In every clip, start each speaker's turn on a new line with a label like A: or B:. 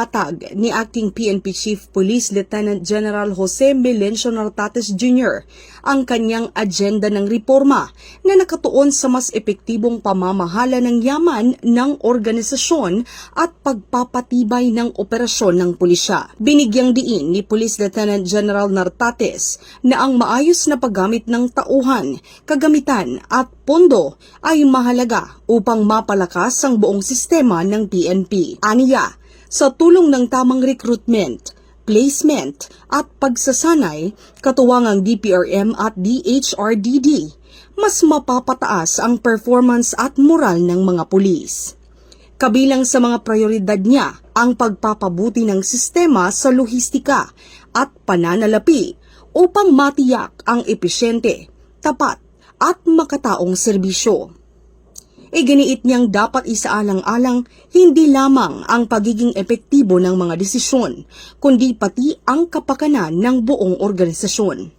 A: Inilatag ni Acting PNP Chief Police Lieutenant General Jose Melencio Nartates Jr. ang kanyang agenda ng reforma na nakatuon sa mas epektibong pamamahala ng yaman ng organisasyon at pagpapatibay ng operasyon ng pulisya. Binigyang diin ni Police Lieutenant General Nartates na ang maayos na paggamit ng tauhan, kagamitan at pondo ay mahalaga upang mapalakas ang buong sistema ng PNP. Aniya, sa tulong ng tamang recruitment, placement at pagsasanay, katuwang ang DPRM at DHRDD, mas mapapataas ang performance at moral ng mga pulis. Kabilang sa mga prioridad niya ang pagpapabuti ng sistema sa lohistika at pananalapi upang matiyak ang epesyente, tapat at makataong serbisyo. Iginiit niyang dapat isaalang-alang hindi lamang ang pagiging epektibo ng mga desisyon, kundi pati ang kapakanan ng buong organisasyon.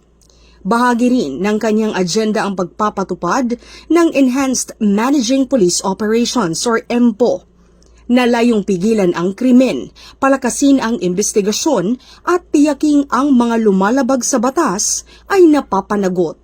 A: Bahagi rin ng kanyang agenda ang pagpapatupad ng Enhanced Managing Police Operations or EMPO, na layong pigilan ang krimen, palakasin ang investigasyon at tiyaking ang mga lumalabag sa batas ay napapanagot.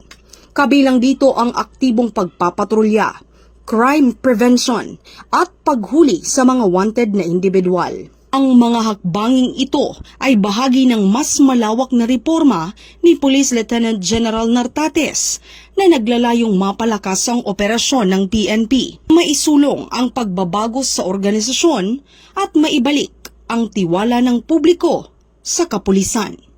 A: Kabilang dito ang aktibong pagpapatrolya, crime prevention at paghuli sa mga wanted na individual. Ang mga hakbanging ito ay bahagi ng mas malawak na reforma ni Police Lieutenant General Nartates na naglalayong mapalakas ang operasyon ng PNP, maisulong ang pagbabago sa organisasyon at maibalik ang tiwala ng publiko sa kapulisan.